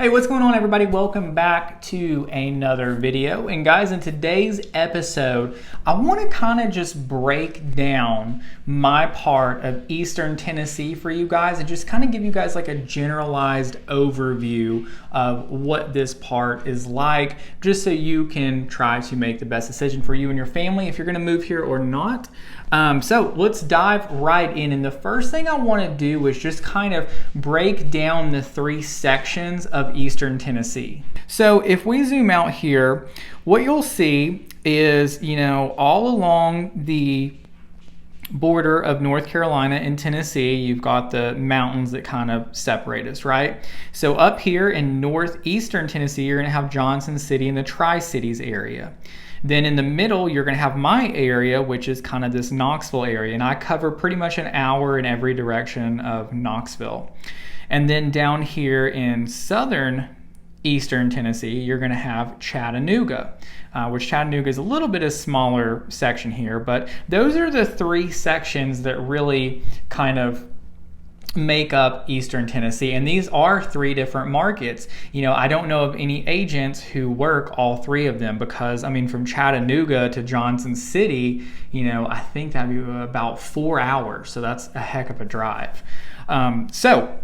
Hey, what's going on, everybody? Welcome back to another video. And guys, in today's episode, I want to kind of just break down my part of Eastern Tennessee for you guys and just kind of give you guys like a generalized overview of what this part is like, just so you can try to make the best decision for you and your family if you're going to move here or not. So let's dive right in. And the first thing I want to do is just kind of break down the three sections of Eastern Tennessee. So if we zoom out here, what you'll see is, all along the border of North Carolina and Tennessee, you've got the mountains that kind of separate us, right? So up here in northeastern Tennessee, you're going to have Johnson City and the Tri-Cities area. Then in the middle, you're going to have my area, which is kind of this Knoxville area. And I cover pretty much an hour in every direction of Knoxville. And then down here in southern eastern Tennessee, you're going to have Chattanooga, which Chattanooga is a little bit of a smaller section here. But those are the three sections that really kind of make up Eastern Tennessee, and these are three different markets. I don't know of any agents who work all three of them, because from Chattanooga to Johnson City, I think that'd be about 4 hours, so that's a heck of a drive. So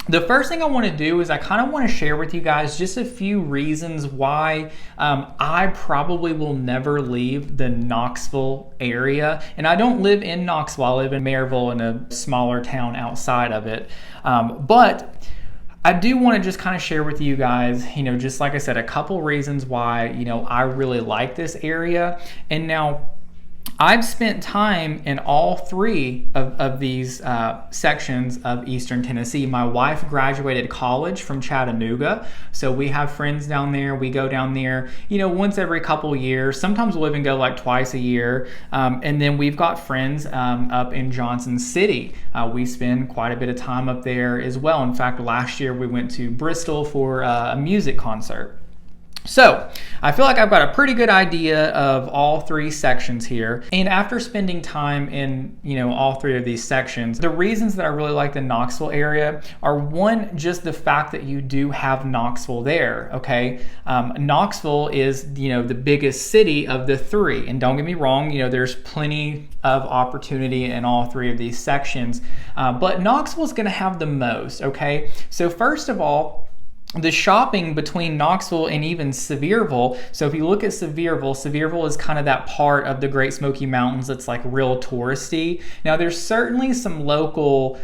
the first thing I want to do is I kind of want to share with you guys just a few reasons why I probably will never leave the Knoxville area. And I don't live in Knoxville, I live in Maryville, in a smaller town outside of it. But I do want to just kind of share with you guys, just like I said, a couple reasons why, I really like this area. And now, I've spent time in all three of these sections of Eastern Tennessee. My wife graduated college from Chattanooga, so we have friends down there. We go down there, once every couple years. Sometimes we'll even go like twice a year. And then we've got friends up in Johnson City. We spend quite a bit of time up there as well. In fact, last year we went to Bristol for a music concert. So I feel like I've got a pretty good idea of all three sections here. And after spending time in, all three of these sections, the reasons that I really like the Knoxville area are, one, just the fact that you do have Knoxville there, okay? Knoxville is, the biggest city of the three. And don't get me wrong, there's plenty of opportunity in all three of these sections. But Knoxville is going to have the most, okay? So first of all, the shopping between Knoxville and even Sevierville. So if you look at Sevierville is kind of that part of the Great Smoky Mountains that's like real touristy. Now there's certainly some local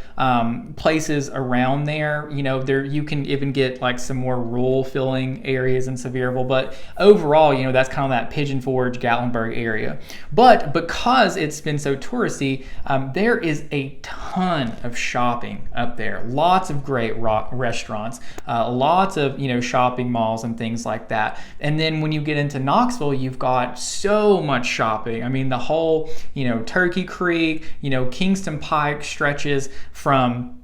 places around there. There you can even get like some more rural filling areas in Sevierville. But overall, that's kind of that Pigeon Forge, Gatlinburg area. But because it's been so touristy, there is a ton of shopping up there. Lots of great restaurants, lots of shopping malls and things like that. And then when you get into Knoxville, you've got so much shopping. The whole Turkey Creek, Kingston Pike stretches from,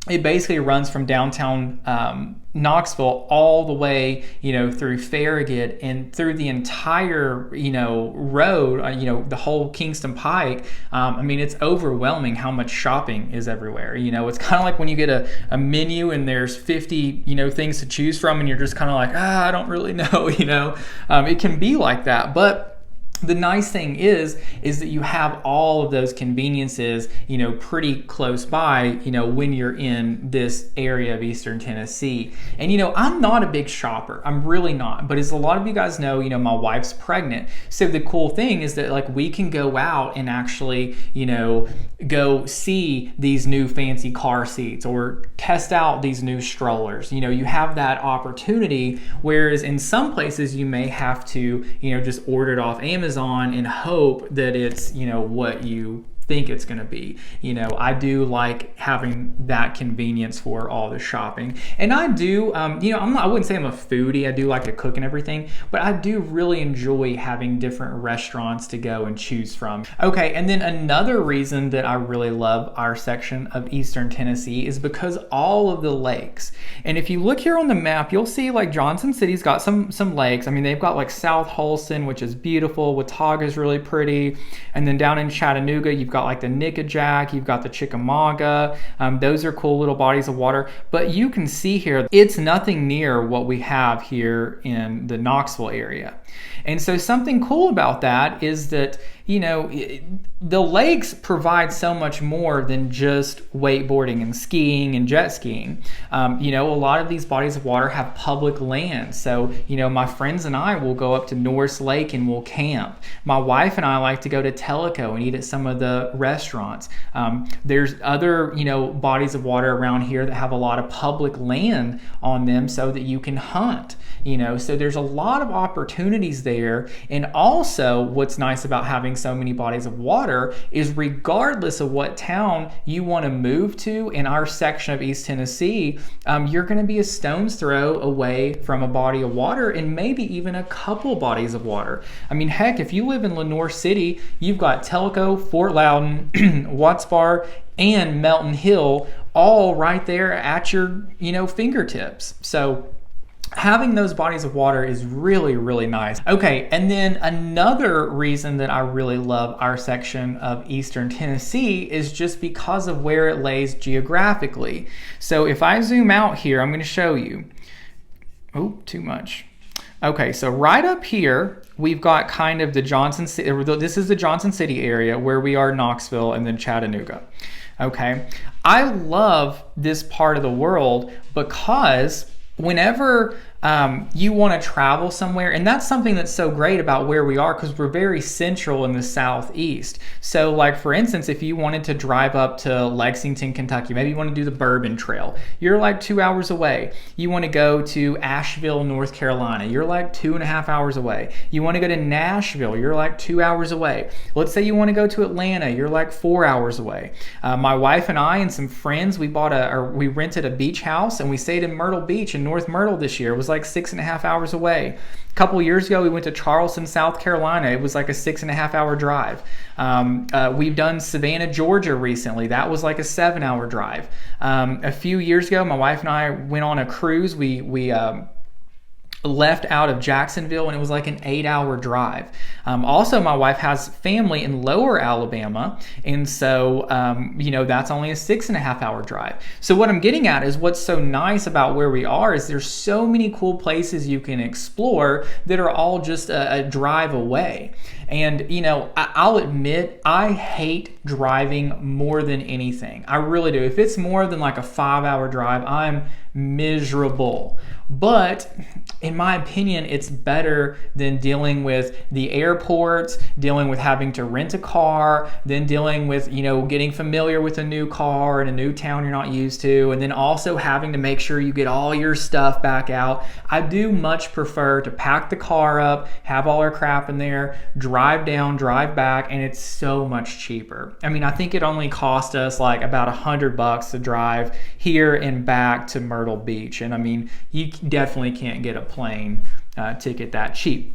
it basically runs from downtown Knoxville all the way through Farragut and through the entire road, the whole Kingston Pike. It's overwhelming how much shopping is everywhere. It's kind of like when you get a menu and there's 50 things to choose from, and you're just kind of like, I don't really know. It can be like that. But the nice thing is that you have all of those conveniences, pretty close by, when you're in this area of Eastern Tennessee. And, I'm not a big shopper. I'm really not. But as a lot of you guys know, my wife's pregnant. So the cool thing is that like we can go out and actually, go see these new fancy car seats or test out these new strollers. You have that opportunity, whereas in some places you may have to, just order it off Amazon and hope that it's what you think it's going to be. I do like having that convenience for all the shopping. And I do, I wouldn't say I'm a foodie. I do like to cook and everything, but I do really enjoy having different restaurants to go and choose from. Okay, and then another reason that I really love our section of Eastern Tennessee is because all of the lakes. And if you look here on the map, you'll see like Johnson City's got some lakes. They've got like South Holston, which is beautiful. Watauga is really pretty. And then down in Chattanooga, you've got got like the Nickajack, you've got the Chickamauga. Those are cool little bodies of water. But you can see here, it's nothing near what we have here in the Knoxville area. And so something cool about that is that, you know, the lakes provide so much more than just wakeboarding and skiing and jet skiing. You know, a lot of these bodies of water have public land. So, you know, my friends and I will go up to Norris Lake and we'll camp. My wife and I like to go to Tellico and eat at some of the restaurants. There's other, you know, bodies of water around here that have a lot of public land on them so that you can hunt. You know, so there's a lot of opportunities there. And also what's nice about having so many bodies of water is regardless of what town you want to move to in our section of East Tennessee, you're going to be a stone's throw away from a body of water and maybe even a couple bodies of water. I mean, heck, if you live in Lenoir City, you've got Tellico, Fort Loudon, Watts Bar, and Melton Hill all right there at your, you know, fingertips. So having those bodies of water is really, really nice. Okay, and then another reason that I really love our section of Eastern Tennessee is just because of where it lays geographically. So if I zoom out here, I'm going to show you. Oh, too much. Okay, so right up here, we've got kind of the Johnson City, this is the Johnson City area where we are Knoxville and then Chattanooga. Okay, I love this part of the world because whenever you want to travel somewhere, and that's something that's so great about where we are because we're very central in the southeast. So like for instance, if you wanted to drive up to Lexington, Kentucky, maybe you want to do the Bourbon Trail, you're like 2 hours away. You want to go to Asheville, North Carolina, you're like 2.5 hours away. You want to go to Nashville, you're like 2 hours away. Let's say you want to go to Atlanta, you're like 4 hours away. My wife and I and some friends, we rented a beach house and we stayed in Myrtle Beach in North Myrtle this year. It was like 6.5 hours away. A couple years ago, we went to Charleston, South Carolina. It was like a 6.5 hour drive. We've done Savannah, Georgia recently. That was like a 7-hour drive. A few years ago, my wife and I went on a cruise. We left out of Jacksonville and it was like an 8-hour drive. Also, my wife has family in Lower Alabama, and so you know, that's only a 6.5 hour drive. So what I'm getting at is what's so nice about where we are is there's so many cool places you can explore that are all just a drive away. And you know, I'll admit I hate driving more than anything. I really do. If it's more than like a 5-hour drive, I'm miserable. But in my opinion, it's better than dealing with the airports, dealing with having to rent a car, then dealing with, you know, getting familiar with a new car in a new town you're not used to, and then also having to make sure you get all your stuff back out. I do much prefer to pack the car up, have all our crap in there, drive down, drive back, and it's so much cheaper. I mean, I think it only cost us like about $100 to drive here and back to Myrtle Beach. And I mean, you definitely can't get a plane ticket that cheap.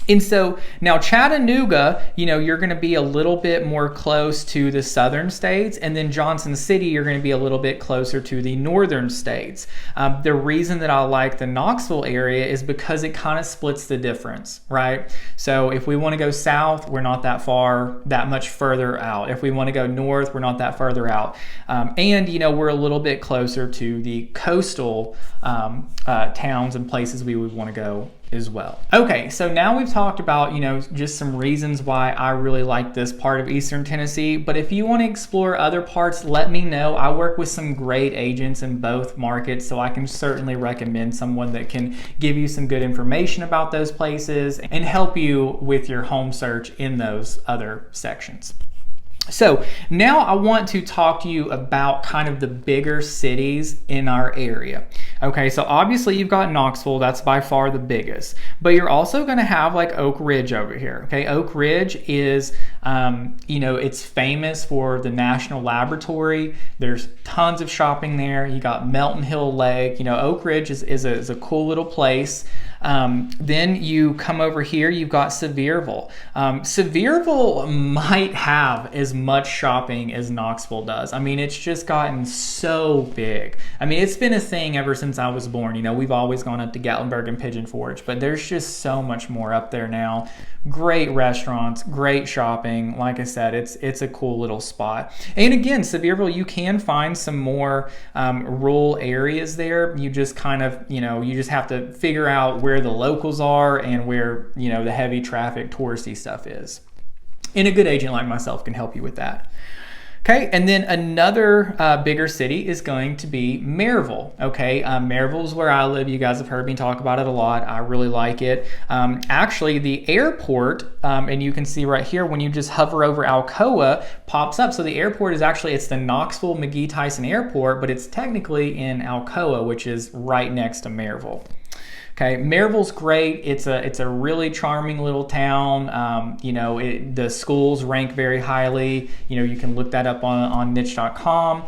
And so now Chattanooga, you know, you're going to be a little bit more close to the southern states, and then Johnson City, you're going to be a little bit closer to the northern states. The reason that I like the Knoxville area is because it kind of splits the difference, right? So if we want to go south, we're not that much further out. If we want to go north, we're not that further out. And, you know, we're a little bit closer to the coastal towns and places we would want to go as well. Okay, so now we've talked about, you know, just some reasons why I really like this part of Eastern Tennessee, but if you want to explore other parts, let me know. I work with some great agents in both markets, so I can certainly recommend someone that can give you some good information about those places and help you with your home search in those other sections. So now I want to talk to you about kind of the bigger cities in our area. Okay, so obviously you've got Knoxville, that's by far the biggest, but you're also going to have like Oak Ridge over here. Okay, Oak Ridge is, you know, it's famous for the National Laboratory. There's tons of shopping there. You got Melton Hill Lake. You know, Oak Ridge is a cool little place. Then you come over here, you've got Sevierville. Sevierville might have as much shopping as Knoxville does. I mean, it's just gotten so big. I mean, it's been a thing ever since I was born. You know, we've always gone up to Gatlinburg and Pigeon Forge, but there's just so much more up there now. Great restaurants, great shopping. everything. Like I said, it's a cool little spot. And again, Sevierville, you can find some more rural areas there. You just kind of, you just have to figure out where the locals are and where, the heavy traffic touristy stuff is. And a good agent like myself can help you with that. Okay, and then another bigger city is going to be Maryville. Okay, Maryville is where I live. You guys have heard me talk about it a lot. I really like it. Actually, the airport, and you can see right here when you just hover over Alcoa, pops up. So the airport is actually, it's the Knoxville McGee-Tyson Airport, but it's technically in Alcoa, which is right next to Maryville. Okay, Maryville's great. It's a really charming little town. The schools rank very highly. You can look that up on niche.com.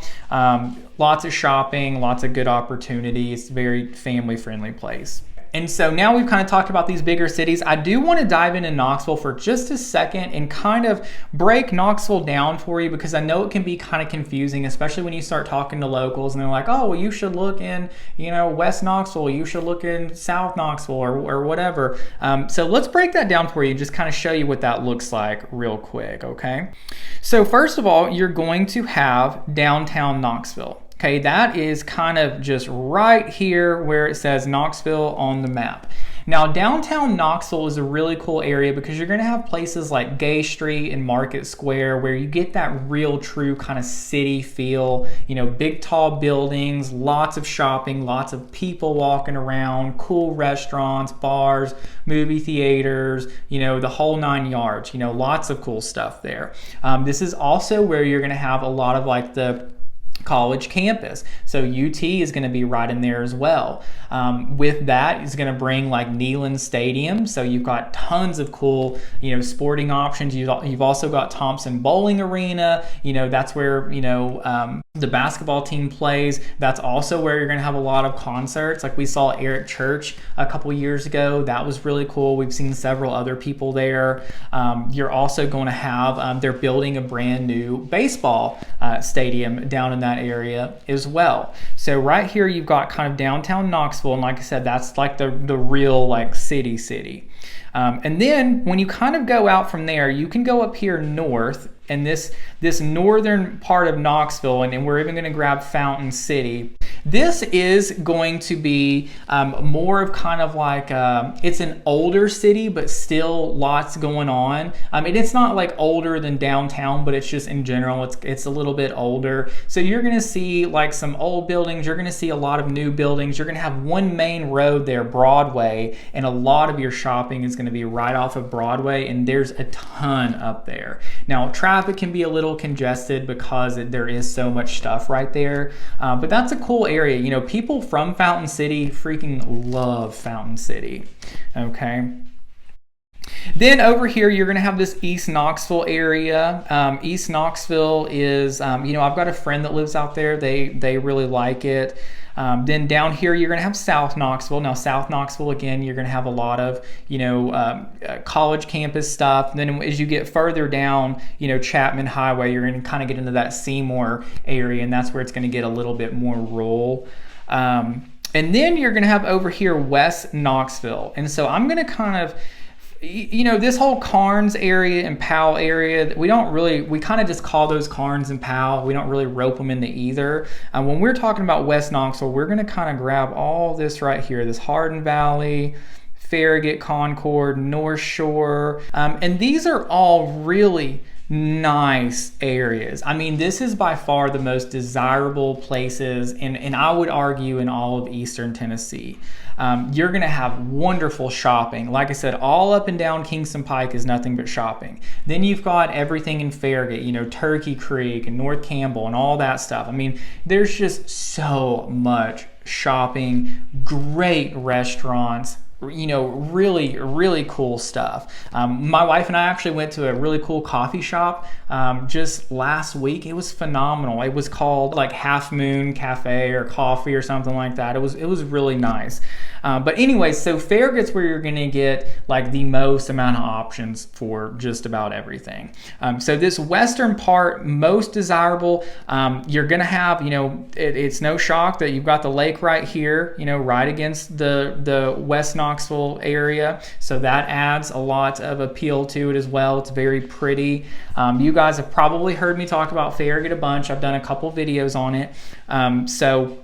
Lots of shopping, lots of good opportunities. Very family-friendly place. And so now we've kind of talked about these bigger cities. I do want to dive into Knoxville for just a second and kind of break Knoxville down for you, because I know it can be kind of confusing, especially when you start talking to locals and they're like, oh, well, you should look in, West Knoxville, you should look in South Knoxville or whatever. So let's break that down for you, just kind of show you what that looks like real quick, okay? So first of all, you're going to have downtown Knoxville. Okay, that is kind of just right here where it says Knoxville on the map. Now, downtown Knoxville is a really cool area because you're going to have places like Gay Street and Market Square where you get that real true kind of city feel, big tall buildings, lots of shopping, lots of people walking around, cool restaurants, bars, movie theaters, the whole 9 yards, lots of cool stuff there. This is also where you're going to have a lot of like the college campus. So UT is going to be right in there as well. With that is going to bring like Neyland Stadium. So you've got tons of cool, sporting options. You've also got Thompson Bowling Arena. That's where, the basketball team plays. That's also where you're going to have a lot of concerts. Like we saw Eric Church a couple years ago. That was really cool. We've seen several other people there. You're also going to have, they're building a brand new baseball stadium down in that area as well. So right here you've got kind of downtown Knoxville, and like I said, that's like the real like city. And then when you kind of go out from there, you can go up here north, and this northern part of Knoxville, and we're even going to grab Fountain City. This is going to be more of kind of like, it's an older city, but still lots going on. It's not like older than downtown, but it's just in general, it's a little bit older. So you're going to see like some old buildings. You're going to see a lot of new buildings. You're going to have one main road there, Broadway, and a lot of your shopping is going to be right off of Broadway, and there's a ton up there. Now, traffic can be a little congested because there is so much stuff right there, but that's a cool area. People from Fountain City freaking love Fountain City. Okay. Then over here, you're going to have this East Knoxville area. East Knoxville is, I've got a friend that lives out there. They really like it. Then down here, you're going to have South Knoxville. Now, South Knoxville, again, you're going to have a lot of, college campus stuff. And then as you get further down, Chapman Highway, you're going to kind of get into that Seymour area, and that's where it's going to get a little bit more rural. And then you're going to have over here West Knoxville. And so I'm going to kind of, this whole Carnes area and Powell area, we kind of just call those Carnes and Powell. We don't really rope them into either. When we're talking about West Knoxville, we're going to kind of grab all this right here, this Hardin Valley, Farragut, Concord, North Shore. And these are all really nice areas. This is by far the most desirable places, and I would argue in all of Eastern Tennessee. You're going to have wonderful shopping. Like I said, all up and down Kingston Pike is nothing but shopping. Then you've got everything in Farragut, Turkey Creek and North Campbell and all that stuff. There's just so much shopping, great restaurants, really, really cool stuff. My wife and I actually went to a really cool coffee shop just last week. It was phenomenal. It was called like Half Moon Cafe or Coffee or something like that. It was really nice. But anyway, so Farragut's where you're going to get like the most amount of options for just about everything. So this western part, most desirable, you're going to have, it's no shock that you've got the lake right here, right against the West Knoxville area. So that adds a lot of appeal to it as well. It's very pretty. You guys have probably heard me talk about Farragut a bunch. I've done a couple videos on it. So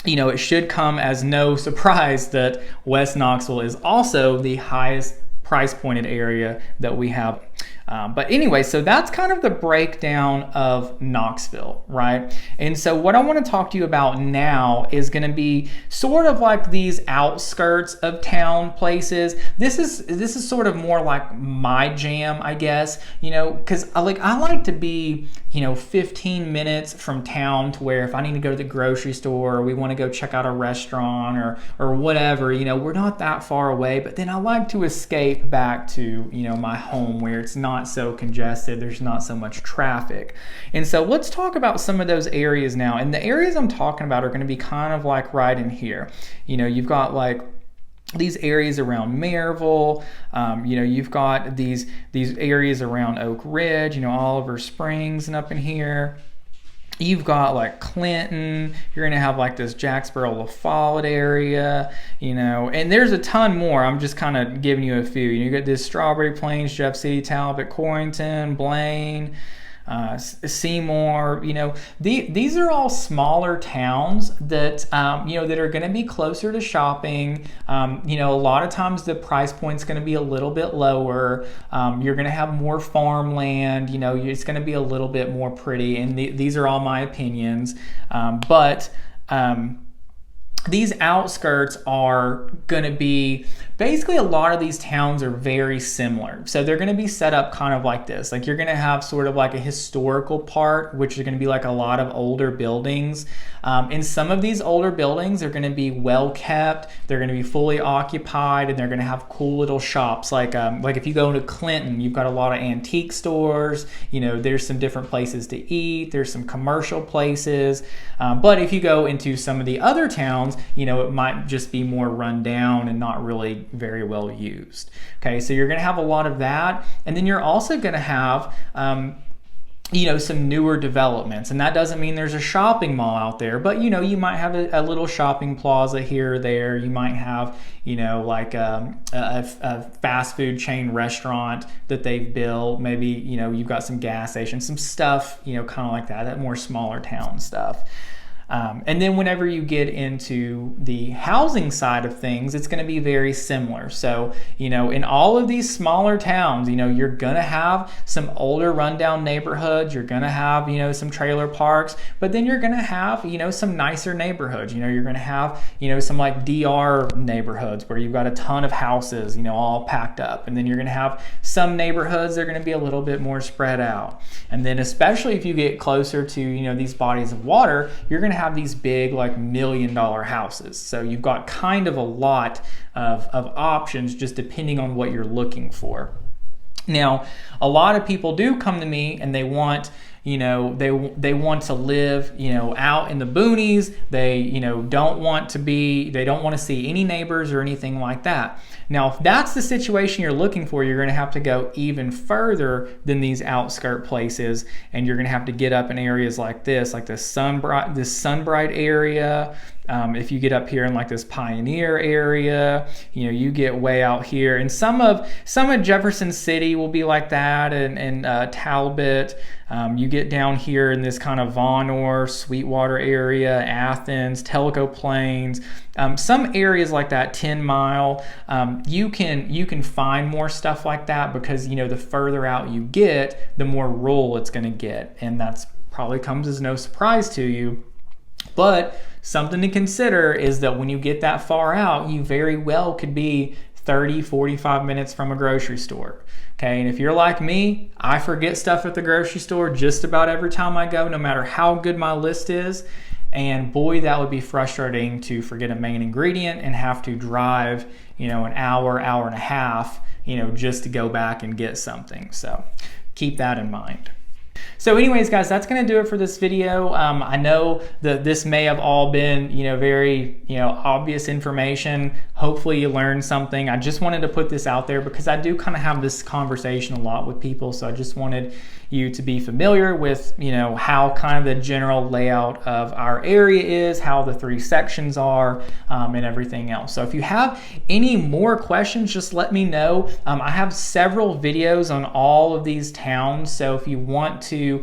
it should come as no surprise that West Knoxville is also the highest price pointed area that we have. But anyway, so that's kind of the breakdown of Knoxville, right? And so what I want to talk to you about now is going to be sort of like these outskirts of town places. This is sort of more like my jam, I guess, because I like to be, 15 minutes from town to where if I need to go to the grocery store or we want to go check out a restaurant or whatever, we're not that far away, but then I like to escape back to, my home where it's not so congested, there's not so much traffic. And so let's talk about some of those areas now. And the areas I'm talking about are going to be kind of like right in here. You've got like these areas around Maryville, you've got these areas around Oak Ridge, Oliver Springs and up in here. You've got like Clinton, you're going to have like this Jacksboro, La Follette area, and there's a ton more. I'm just kind of giving you a few. You get this Strawberry Plains, Jeff City, Talbot, Corrington, Blaine, Seymour, these are all smaller towns that, that are going to be closer to shopping. A lot of times the price point's going to be a little bit lower. You're going to have more farmland, it's going to be a little bit more pretty. And these are all my opinions. But these outskirts are going to be, basically a lot of these towns are very similar. So they're going to be set up kind of like this. Like you're going to have sort of like a historical part, which is going to be like a lot of older buildings. And some of these older buildings are going to be well kept. They're going to be fully occupied, and they're going to have cool little shops. Like if you go to Clinton, you've got a lot of antique stores. There's some different places to eat. There's some commercial places. But if you go into some of the other towns, it might just be more run down and not really very well used. Okay, so you're going to have a lot of that. And then you're also going to have some newer developments, and that doesn't mean there's a shopping mall out there, but you might have a little shopping plaza here or there. You might have like a fast food chain restaurant that they've built. Maybe you've got some gas stations, some stuff kind of like that more smaller town stuff. And then whenever you get into the housing side of things, it's going to be very similar. So, in all of these smaller towns, you're going to have some older rundown neighborhoods. You're going to have, some trailer parks, but then you're going to have, some nicer neighborhoods. You're going to have, some like DR neighborhoods where you've got a ton of houses, all packed up. And then you're going to have some neighborhoods that are going to be a little bit more spread out. And then especially if you get closer to, these bodies of water, you're going to have these big like $1 million houses. So you've got kind of a lot of options just depending on what you're looking for. Now, a lot of people do come to me and they want they want to live, out in the boonies. They, don't want to see any neighbors or anything like that. Now, if that's the situation you're looking for, you're going to have to go even further than these outskirt places, and you're going to have to get up in areas like this, like this Sunbright area. If you get up here in like this Pioneer area, you get way out here, and some of Jefferson City will be like that, and Talbot. You get down here in this kind of Vonore, Sweetwater area, Athens, Tellico Plains, some areas like that, 10 Mile. You can find more stuff like that because the further out you get, the more rural it's going to get, and that's probably comes as no surprise to you. But something to consider is that when you get that far out, you very well could be 30, 45 minutes from a grocery store. Okay, and if you're like me, I forget stuff at the grocery store just about every time I go, no matter how good my list is. And boy, that would be frustrating to forget a main ingredient and have to drive, an hour and a half, just to go back and get something. So keep that in mind. So anyways, guys, that's going to do it for this video. I know that this may have all been, very, obvious information. Hopefully you learned something. I just wanted to put this out there because I do kind of have this conversation a lot with people. So I just wanted you to be familiar with, how kind of the general layout of our area is, how the 3 sections are, and everything else. So if you have any more questions, just let me know. I have several videos on all of these towns. So if you want to,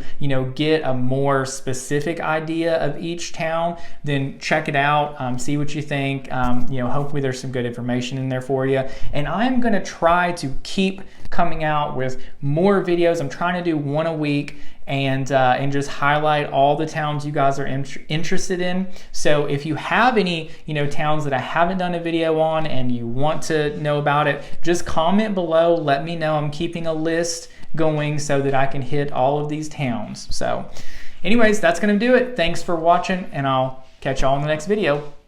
get a more specific idea of each town, then check it out, see what you think. Hopefully there's some good information in there for you. And I'm going to try to keep coming out with more videos. I'm trying to do 1 a week and just highlight all the towns you guys are interested in. So if you have any towns that I haven't done a video on and you want to know about it, just comment below. Let me know. I'm keeping a list going so that I can hit all of these towns. So anyways, that's going to do it. Thanks for watching, and I'll catch y'all in the next video.